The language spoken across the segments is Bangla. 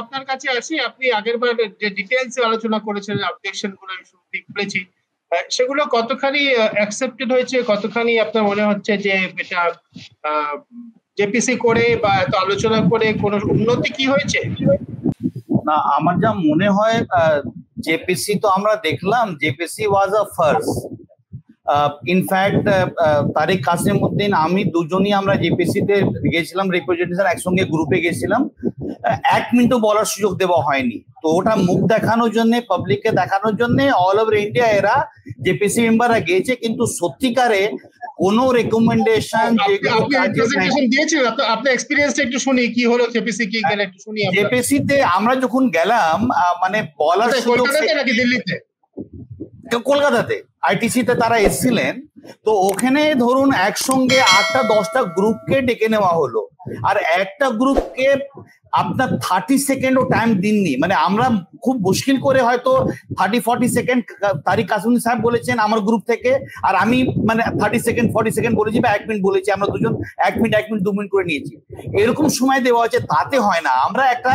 আপনার কাছে আসি, আপনি আগের বার যে ডিটেলস আলোচনা করেছেন, অবজেকশন গুলো আমি শুনতে পেরেছি, সেগুলো কতখানি অ্যাকসেপ্টেড হয়েছে, কতখানি আপনার মনে হচ্ছে যে এটা জেপিসি করে বা এত আলোচনা করে কোনো উন্নতি কি হয়েছে? না, আমার যা মনে হয়, জেপিসি তো আমরা দেখলাম, জেপিসি ওয়াজ আ ফার্স্ট। ইনফ্যাক্ট তারিক কাসিমউদ্দিন, আমি দুজনই আমরা জেপিসি তে গেছিলাম, রিপ্রেজেন্টেশন একসঙ্গে গ্রুপে গেছিলাম। 1 মিনিটও বলার সুযোগ দেওয়া হয়নি। তো ওটা মুখ দেখানোর জন্য, পাবলিককে দেখানোর জন্য অল ওভার ইন্ডিয়া এরা জেপিসি মেম্বাররা গিয়েছে, কিন্তু সত্যিকারে কোনো রেকমেন্ডেশন আপনার এক্সপেরিয়েন্সটা একটু শুনি, কি হলো জেপিসি কি গেলে একটু শুনি। জেপিসি তে আমরা যখন গেলাম, মানে বলার সুযোগ, নাকি দিল্লিতে? কলকাতাতে আইটিসি তে তারা এসেছিলেন। তো ওখানে ধরুন একসঙ্গে 8টা 10টা গ্রুপকে ডেকে নেওয়া হলো, আর একটা গ্রুপকে আপনার 30 সেকেন্ডও টাইম দিননি। মানে আমরা খুব মুশকিল করে হয়তো 30-40 সেকেন্ড তারিক কাসিমউদ্দিন সাহেব বলেছেন আমার গ্রুপ থেকে, আর আমি মানে 30 সেকেন্ড 40 সেকেন্ড বলেছি বা 1 মিনিট বলেছি। আমরা দুজন 1 মিনিট 1 মিনিট 2 মিনিট করে নিয়েছি, এরকম সময় দেওয়া হচ্ছে। তাতে হয় না। আমরা একটা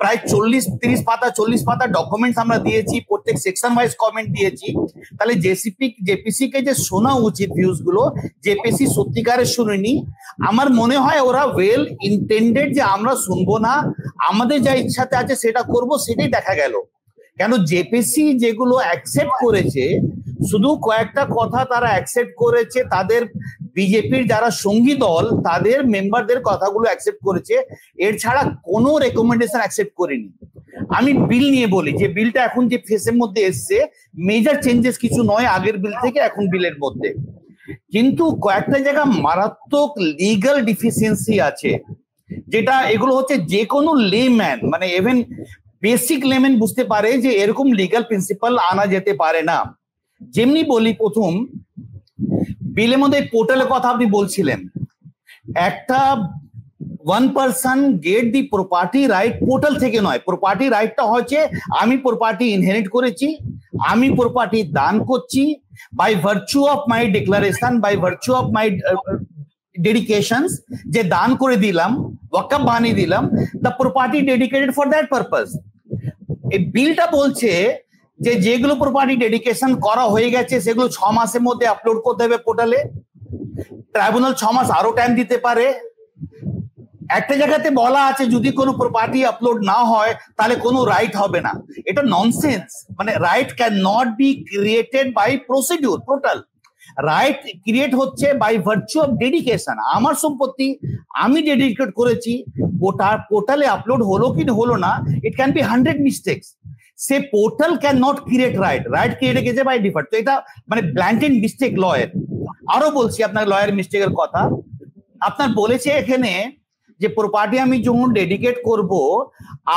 প্রায় 40-30 পাতা 40 পাতা ডকুমেন্টস আমরা দিয়েছি, প্রত্যেক সেকশন ওয়াইজ কমেন্ট দিয়েছি। তাহলে জেপিসি কে যে শোনা উচিত ভিউজ গুলো, জেপিসি সত্যিকারের শুনেনি। আমার মনে হয় ওরা ওয়েল ইন্টেন্ডেড যে আমরা শুনবো না, আমাদের যা ইচ্ছাতে আছে সেটা করব, সেটাই দেখা গেল। কেন জেপিসি যেগুলো অ্যাকসেপ্ট করেছে, শুধু কয়েকটা কথা তারা অ্যাকসেপ্ট করেছে, তাদের বিজেপির যারা সঙ্গী দল তাদের মেম্বারদের কথাগুলো অ্যাকসেপ্ট করেছে, এর ছাড়া কোনো রেকমেন্ডেশন অ্যাকসেপ্ট করেনি। আমি বিল নিয়ে বলি, যে বিলটা এখন যে ফেসের মধ্যে এসছে, মেজর চেঞ্জেস কিছু নয় আগের বিল থেকে এখন বিলের মধ্যে, কিন্তু কয়েকটা জায়গা মারাত্মক লিগ্যাল ডিফিসিয়েন্সি আছে, যেটা এগুলো হচ্ছে যে কোনো লেম্যান, মানে ইভেন বেসিক লেম্যান বুঝতে পারে যে এরকম লিগ্যাল প্রিন্সিপাল আনা যেতে পারে না। যেমনি বলি, প্রথম বিলের মধ্যে পোর্টালের কথা আপনি বলছিলেন, একটা ওয়ান পারসন গেট দি প্রপার্টি রাইট পোর্টাল থেকে নয়। প্রপার্টি রাইটটা হচ্ছে আমি প্রপার্টি ইনহেরিট করেছি, আমি প্রপার্টি দান করছি, by virtue of my declaration, by virtue of my dedications, যে দান করে দিলাম, ওয়াকফ বানিয়ে দিলাম, the property dedicated for that purpose. এই বিলটা বলছে যে যেগুলো প্রপার্টি ডেডিকেশন করা হয়ে গেছে সেগুলো 6 মাসের মধ্যে আপলোড করতে হবে পোর্টালে। ট্রাইব্যুনাল 6 মাস আরো টাইম দিতে পারে। একটা জায়গাতে বলা আছে যদি কোনো প্রপার্টি আপলোড না হয় তাহলে কোনো রাইট হবে না। এটা ননসেন্স। মানে right can not be created by procedure portal. Right create হচ্ছে বাই ভার্চু অফ ডেডিকেশন। আমার সম্পত্তি আমি ডেডিকেট করেছি, ওটা পোর্টালে আপলোড হলো কি হলো না, ইট can B 100 mistakes. Say portal can not create right, right create গেছে বাই ডিফল্ট। তো এটা মানে ব্ল্যান্টেড মিস্টেক লয়ের। আরো বলছি আপনার লয়ের মিস্টেকের কথা। আপনার বলেছে এখানে যে প্রপার্টি আমি যখন ডেডিকেট করব,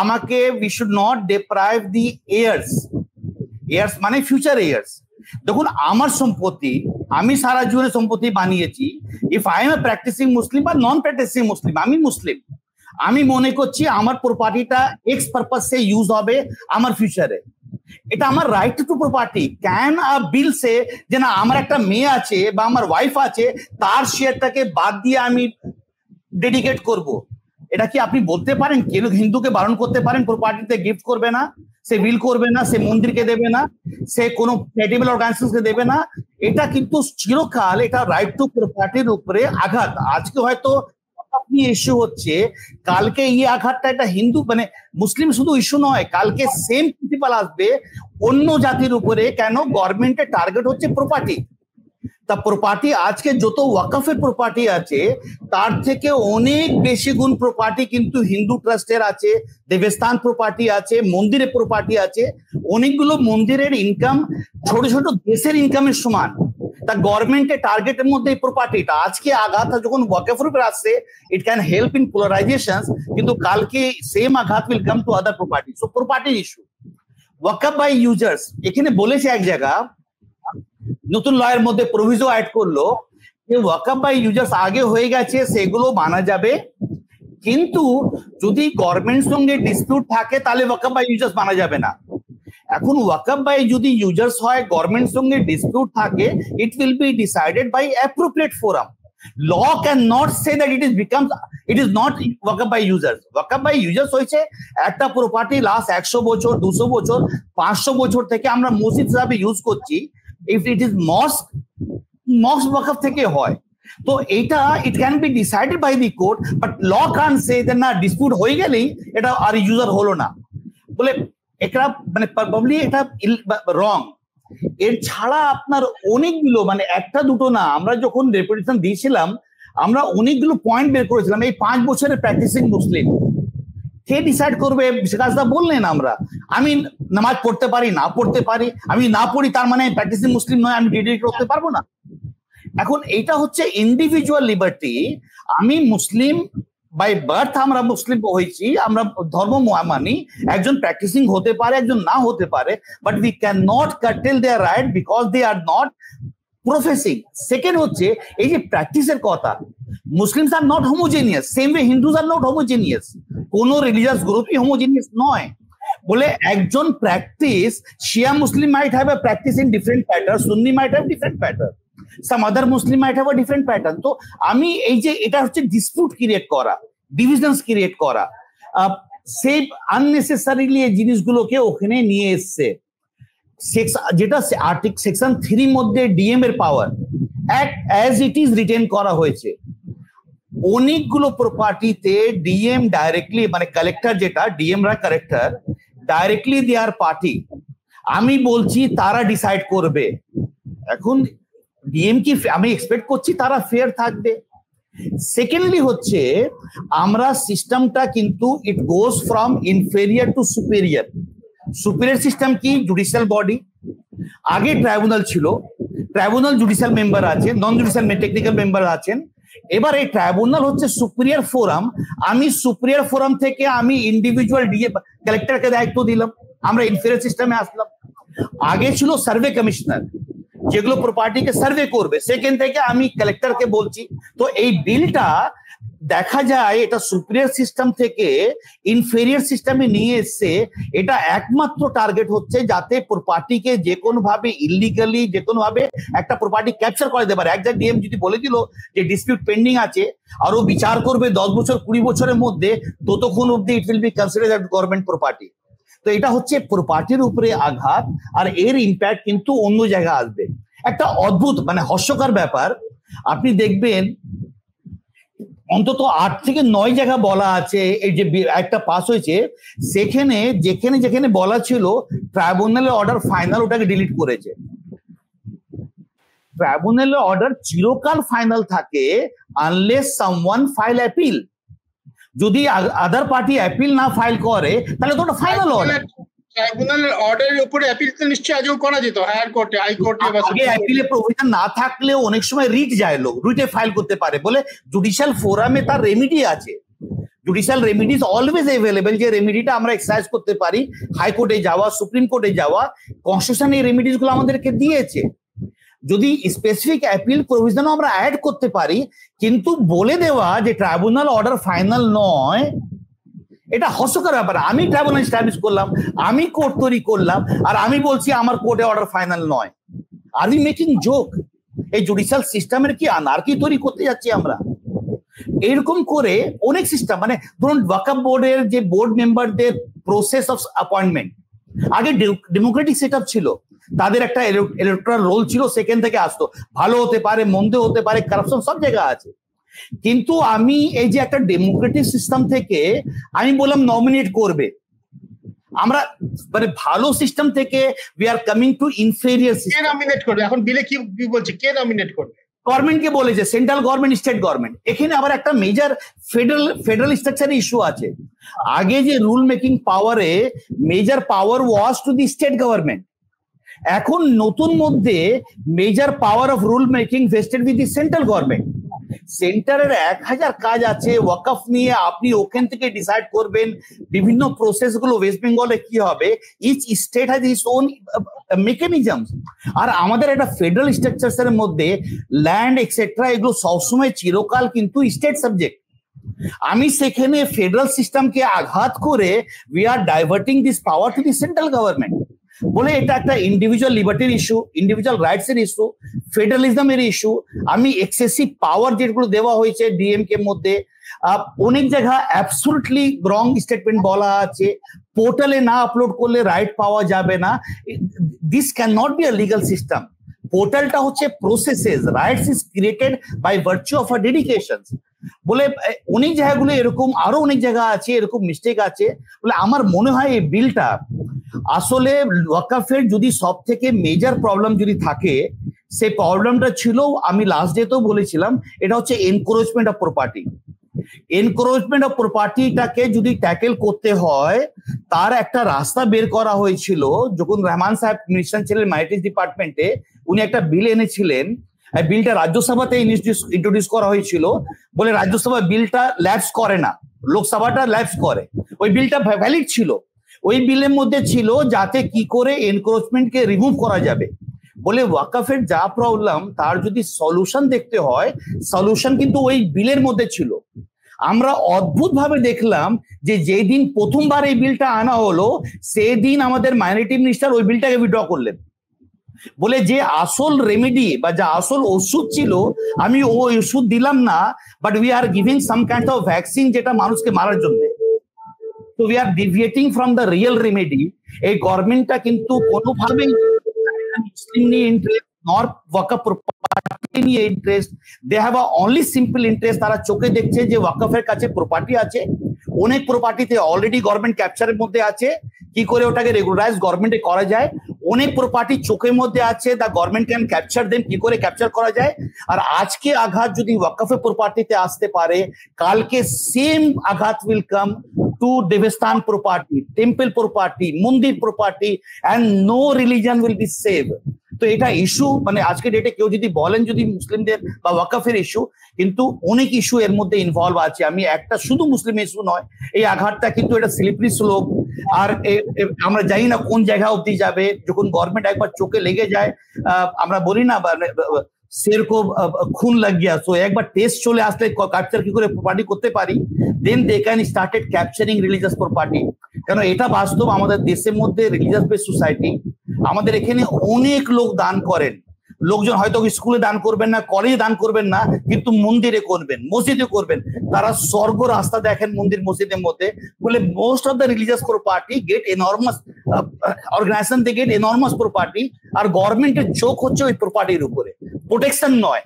আমাকে we should not deprive the heirs. Heirs মানে ফিউচার ইয়ার্স। দেখুন, আমার সম্পত্তি আমি সারা জীবনে সম্পত্তি বানিয়েছি। If I am a practising Muslim বা নন প্র্যাকটিসিং মুসলিম, আমি মুসলিম, আমি মনে করছি আমার প্রপার্টিটা এক্স পারপাসে ইউজ হবে আমার ফিউচারে, এটা আমার right to property. Can a bill say যে না, আমার একটা মেয়ে আছে বা আমার ওয়াইফ আছে, তার শেয়ারটাকে বাদ দিয়ে আমি ডেডিকেট করব? এটা কি আপনি বলতে পারেন? কেউ হিন্দুকে বারণ করতে পারেন প্রপার্টিতে গিফট করবে না, সে বিল করবে না, সে মন্দিরকে দেবে না, সে কোনো চ্যারিটেবল অর্গানাইজেশনকে দেবে না? এটা কিন্তু চিরকাল এটা রাইট টু প্রপার্টির উপরে আঘাত। আজকে হয়তো আপনি ইস্যু হচ্ছে, কালকে এই আঘাতটা একটা হিন্দু মানে মুসলিম শুধু ইস্যু নয়, কালকে সেম প্রিন্সিপাল আসবে অন্য জাতির উপরে। কেন? গভর্নমেন্টের টার্গেট হচ্ছে প্রপার্টি। তা প্রপার্টি আজকে যত ওয়াকফের প্রপার্টি আছে তার থেকে অনেক বেশি গুণ প্রপার্টি কিন্তু হিন্দু ট্রাস্টের আছে, দেবস্থান প্রপার্টি আছে, মন্দিরের প্রপার্টি আছে। অনেকগুলো মন্দিরের ইনকাম ছোট ছোট দেশের ইনকামের সমান। তা গভর্নমেন্টের টার্গেটের মধ্যে এই প্রপার্টিটা আজকে আঘাত যখন ওয়াকফের উপর আসছে, it can help in polarisation, কিন্তু কালকে সেম আঘাত will come to other property. So প্রপার্টির ইস্যু ওয়াকফ বাই ইউজার্স এখানে বলেছে এক জায়গা, নতুন লয়ের মধ্যে প্রভিজো অ্যাড করলো যে ওয়াকফ বাই ইউজার্স আগে হয়ে গেছে, সেগুলো মানা যাবে, কিন্তু যদি গভর্নমেন্ট সঙ্গে ডিসপিউট থাকে তাহলে ওয়াকফ বাই ইউজার্স মানা যাবে না। এখন ওয়াকফ বাই যদি ইউজার্স হয়, গভর্নমেন্ট সঙ্গে ডিসপিউট থাকে, it will be decided by appropriate forum. Law cannot say that it is not waqf by users. Waqf by users হয়েছে একটা প্রপার্টি লাস্ট 100 বছর, 200 বছর, 500 বছর থেকে আমরা মসজিদ হিসাবে ইউজ করছি। ইফ ইট ইজ মস্ক ওয়াকফ থেকে হয়। তো এটা it can be decided by the court, but law can say যে না ডিসপিউট হয়ে গেলেই এটা আর ইউজার হলো না বলে, এটা মানে প্রবাবলি এটা রং। এর ছাড়া আপনার অনেকগুলো মানে একটা দুটো না, আমরা যখন রেপুটেশন দিয়েছিলাম আমরা অনেকগুলো পয়েন্ট বের করেছিলাম। এই 5 বছরের প্র্যাকটিসিং মুসলিম কে ডিসাইড করবে? সেটা বললেন আমরা, আমি নামাজ পড়তে পারি না পড়তে পারি, আমি না পড়ি তার মানে প্র্যাকটিসিং মুসলিম নয়, আমি ডিটেক্ট করতে পারবো না। এখন এইটা হচ্ছে ইন্ডিভিজুয়াল লিবার্টি। আমি মুসলিম বাই বার্থ, আমরা মুসলিম হয়েছি, আমরা ধর্ম মানি, একজন প্র্যাকটিসিং হতে পারে একজন না হতে পারে, but we can not curtail their right because they are not professing. Second হচ্ছে এই যে প্র্যাকটিসের কথা, Muslims are not homogeneous, same way Hindus are not homogeneous, কোন রিলিজিয়াস গ্রুপই হোমোজেনিয়াস নয়। বলে একজন practice, Shia Muslim might have a practice in different pattern, Sunni might have different pattern, some other Muslim might have a different pattern. তো আমি এই যে এটা হচ্ছে ডিসপিউট ক্রিয়েট করা, ডিভিশনস ক্রিয়েট করা, সেই আননেসেসারিলি এই জিনিসগুলোকে ওখানে নিয়ে এসছে। যেটা আর্টিকেল সেকশন 3 মধ্যে ডিএম এর পাওয়ার অ্যাজ ইট ইজ রিটেন করা হয়েছে। অনেকগুলো প্রপার্টিতে ডিএম ডাইরেক্টলি মানে কালেক্টর, যেটা ডিএম রা কালেক্টর ডাইরেক্টলি দেয়ার পার্টি, আমি বলছি তারা ডিসাইড করবে। এখন ডিএম কি আমি এক্সপেক্ট করছি তারা ফেয়ার থাকবে। সেকেন্ডলি হচ্ছে আমরা সিস্টেমটা কিন্তু it goes from inferior to superior. Superior system কি? Judicial body. আগে ট্রাইব্যুনাল ছিল, ট্রাইব্যুনাল জুডিশিয়াল মেম্বার আছে, নন জুডিশিয়াল টেকনিক্যাল মেম্বার আছেন। এবার এই ট্রাইব্যুনাল হচ্ছে সুপিরিয়র ফোরাম। আমি সুপিরিয়র ফোরাম থেকে আমি ইন্ডিভিজুয়াল ডিএম কালেক্টরকে দায়িত্ব দিলাম, আমরা ইনফেরিয়র সিস্টেমে আসলাম। আগে ছিল সার্ভে কমিশনার, যেগুলো প্রপার্টিকে সার্ভে করবে, সেখান থেকে আমি কালেক্টরকে বলছি। তো এই বিলটা দেখা যায় এটা সুপিরিয়র সিস্টেম থেকে ইনফেরিয়র সিস্টেমে নিয়ে এসছে। এটা একমাত্র টার্গেট হচ্ছে যাতে প্রপার্টিকে যে কোনো ভাবে ইলিগালি যে কোনো ভাবে একটা প্রপার্টি ক্যাপচার করে দিতে পারে। একজন ডিএম যদি বলে দিল যে ডিসপিউট পেন্ডিং আছে, আরো বিচার করবে 10 বছর 20 বছরের মধ্যে, ততক্ষণ অব্দি ইট will be considered as government property. তো এটা হচ্ছে প্রপার্টির উপরে আঘাত, আর এর ইম্প্যাক্ট কিন্তু অন্য জায়গায় আসবে। একটা অদ্ভুত মানে হাস্যকর ব্যাপার, আপনি দেখবেন অন্তত 8 থেকে 9 জায়গা বলা আছে, এই যে একটা পাস হয়েছে সেখানে যেখানে যেখানে বলা ছিল ট্রাইব্যুনালের অর্ডার ফাইনাল, ওটাকে ডিলিট করেছে। ট্রাইব্যুনালের অর্ডার চিরকাল ফাইনাল থাকে আনলেস সামওয়ান ফাইল অ্যাপিল। যদি আদার পার্টি অ্যাপিল না ফাইল করে তাহলে তো ওটা ফাইনাল অর্ডার। ট্রাইব্যুনালের অর্ডারের উপরে অ্যাপিল তো নিশ্চয়ই আজও করা যেত, হায়ার কোর্টে, হাই কোর্টে। আগে অ্যাপিলে প্রভিশন না থাকলেও অনেক সময় রিট যায়, লোক রিটে ফাইল করতে পারে বলে জুডিশিয়াল ফোরামে তার রেমিডি আছে। Judicial remedy is always available, যে রেমিডিটা আমরা এক্সারসাইজ করতে পারি। হাইকোর্টে যাওয়া, সুপ্রিম কোর্টে যাওয়া, কনস্টিটিউশন এই রেমিডিস গুলো আমাদেরকে দিয়েছে। যদি স্পেসিফিক অ্যাপিল প্রভিশনও আমরা অ্যাড করতে পারি, কিন্তু বলে দেওয়া যে ট্রাইব্যুনাল অর্ডার ফাইনাল নয়, এটা হাস্যকর ব্যাপার। আমি ট্রাইব্যুনাল এস্টাবলিশ করলাম, আমি কোর্ট তৈরি করলাম, আর আমি বলছি আমার কোর্টে অর্ডার ফাইনাল নয়। আর উই মেকিং জোক? এই জুডিশিয়াল সিস্টেমের কি আনার্কি তৈরি করতে যাচ্ছি আমরা? এরকম করে অনেক সিস্টেম, মানে ধরুন ওয়াকফ বোর্ডের যে বোর্ড মেম্বারদের প্রসেস অফ অ্যাপয়েন্টমেন্ট, আগে ডেমোক্রেটিক সেট আপ ছিল, তাদের একটা ইলেকট্রাল রোল ছিল, সেখান থেকে আসতো। ভালো হতে পারে, মন্দ হতে পারে, কারাপশন সব জায়গা আছে। কিন্তু আমি এই যে একটা ডেমোক্রেটিক সিস্টেম থেকে আমি বললাম নমিনেট করবে, আমরা মানে ভালো সিস্টেম থেকে we are coming to inferior system. K nominate করবে? এখন বিলে কি বলছে কে নমিনেট করবে? গভর্নমেন্টকে বলেছে, সেন্ট্রাল গভর্নমেন্ট, স্টেট গভর্নমেন্ট। এখানে আবার একটা মেজর ফেডারেল স্ট্রাকচার ইস্যু আছে। আগে যে রুল মেকিং পাওয়ারে major power was to the state government, এখন নতুন মধ্যে major power of rule making vested with the central government. সেন্টারের 1000 কাজ আছে ওয়াকফ নিয়ে, আপনি ওখান থেকে ডিসাইড করবেন বিভিন্ন প্রসেস গুলো ওয়েস্ট বেঙ্গলে কি হবে। Each state has its own mechanisms. আর আমাদের একটা ফেডারেল স্ট্রাকচার এর মধ্যে ল্যান্ড এক্সেট্রা এগুলো সবসময় চিরকাল কিন্তু স্টেট সাবজেক্ট। আমি সেখানে ফেডারেল সিস্টেমকে আঘাত করে we are ডাইভার্টিং this power to the central government. বলে এটা একটা ইন্ডিভিজুয়াল লিবার্টির ইস্যু, ইন্ডিভিজুয়াল রাইটস এর ইস্যু, ফেডারেলিজমের ইস্যু। আমি এক্সেসিভ পাওয়ার যেগুলো দেওয়া হয়েছে ডিএমকে মধ্যে, অনেক জায়গা অ্যাবসলিউটলি রং স্টেটমেন্ট বলা আছে, পোর্টালে না আপলোড করলে রাইট পাওয়া যাবে না। This can not be a legal system. পোর্টালটা হচ্ছে processes, rights is created by virtue of a dedications. বলে অনেক জায়গাগুলো এরকম, আরো অনেক জায়গা আছে এরকম মিস্টেক আছে। বলে আমার মনে হয় এই বিলটা আসলে ওয়াকফের যদি সব থেকে মেজর প্রবলেম যদি থাকে, সেই প্রবলেমটা ছিল, আমি লাস্ট ডেতেও বলেছিলাম, এটা হচ্ছে encroachment of property. Encroachment of প্রপার্টিটাকে যদি ট্যাকেল করতে হয়, তার একটা রাস্তা বের করা হয়েছিল যখন রহমান সাহেব মিনিস্টার ছিলেন মাইনরিটিস ডিপার্টমেন্টে। উনি একটা বিল এনেছিলেন, বিলটা রাজ্যসভাতে ইন্ট্রোডিউস করা হয়েছিল। বলে রাজ্যসভা বিলটা ল্যাপস করে না, লোকসভাটা ল্যাপস করে। ওই বিলটা ভ্যালিড ছিল। ওই বিলের মধ্যে ছিল যাতে কি করে এনক্রোচমেন্টকে রিমুভ করা যাবে। বলে ওয়াকফের যা প্রবলেম, তার যদি সলিউশন দেখতে হয়, সলিউশন কিন্তু ওই বিলের মধ্যে ছিল। আমরা অদ্ভুত ভাবে দেখলাম যে যেদিন প্রথমবার এই বিলটা আনা হলো, সেদিন আমাদের মাইনরিটি মিনিস্টার ওই বিলটাকে উইথড্র করলেন। বলে যে আসল রেমেডি বা যা আসল ওষুধ ছিল, আমি ওই ওষুধ দিলাম না, but we are giving some kind of vaccine যেটা মানুষকে মারার জন্য। তো we are deviating from the real remedy. এই গভর্নমেন্টটা কিন্তু কোনোভাবেই মুসলিম নিয়ে ইন্টারেস্ট, নর ওয়াকফ প্রপার্টি নিয়ে interest. They have a only simple interest. তারা চোখে দেখছে যে ওয়াকফের কাছে প্রপার্টি আছে, অনেক প্রপার্টিতে অলরেডি গভর্নমেন্ট ক্যাপচারের মধ্যে আছে, কি করে ওটাকে রেগুলারাইজ গভর্নমেন্টে করা যায়। অনেক প্রপার্টি চোখের মধ্যে আছে, দা গভর্নমেন্ট ক্যান ক্যাপচার দেন, কি করে ক্যাপচার করা যায়। আর আজকে আঘাত যদি ওয়াকফের প্রপার্টিতে আসতে পারে, কালকে সেম আঘাত উইল কাম টু দেবস্থান প্রপার্টি, টেম্পল প্রপার্টি, মন্দির property, and no religion will be save. তো এটা ইস্যু, মানে আজকে ডেটে কেউ যদি বলেন যদি মুসলিমদের বা ওয়াকফের ইস্যু, কিন্তু অনেক ইস্যু এর মধ্যে ইনভলভ আছে। আমি একটা শুধু মুসলিম ইস্যু নয়, এই আঘাতটা কিন্তু এটা স্লিপারি স্লোপ। আর আমরা জানি না কোন জায়গা অব্দি যাবে। যখন গভর্নমেন্ট একবার চোখে লেগে যায়, আমরা বলি না शेर को खून लग गया, सो एक बार टेस्ट चले আসলে ক্যাপচার কি করে প্রপার্টি করতে পারি, then they can started capturing religious property. কারণ এটা বাস্তব, আমাদের দেশের মধ্যে রিলিজিয়াস বেস সোসাইটি, আমাদের এখানে অনেক লোক দান করেন। লোকজন হয়তো স্কুলে দান করবেন না, কলেজে দান করবেন না, কিন্তু মন্দিরে করবেন, মসজিদে করবেন। তারা স্বর্গ রাস্তা দেখেন মন্দির মসজিদের মধ্যে। বলে most of the religious property get enormous organisation, they get enormous property. আর গভর্নমেন্টের চোখ হচ্ছে ওই প্রপার্টির উপরে, প্রোটেকশন নয়।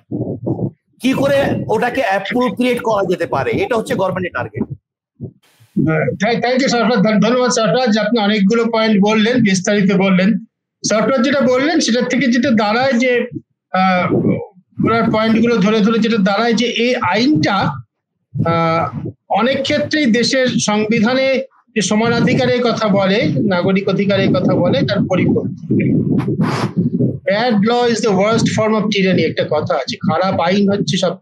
কি করে ওটাকে অ্যাপ্রোপ্রিয়েট করা যেতে পারে, এটা হচ্ছে গভর্নমেন্টের টার্গেট। থ্যাংক ইউ সরফরাজ, ধন্যবাদ সরফরাজ। আপনি অনেকগুলো পয়েন্ট বললেন, বিস্তারিত বললেন। সরফরাজ যেটা বললেন সেটার থেকে যেটা দাঁড়ায় যে ওনার পয়েন্ট গুলো ধরে ধরে যেটা দাঁড়ায় যে এই আইনটা অনেক ক্ষেত্রেই দেশের সংবিধানে যে সমানাধিকারের কথা বলে, নাগরিক অধিকারের কথা বলে, তার পরিপন্থী। Bad law is the worst form of tyranny একটা কথা আছে। খারাপ আইন হচ্ছে সব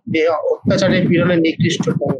অত্যাচারের পীড়নের নিকৃষ্টতম।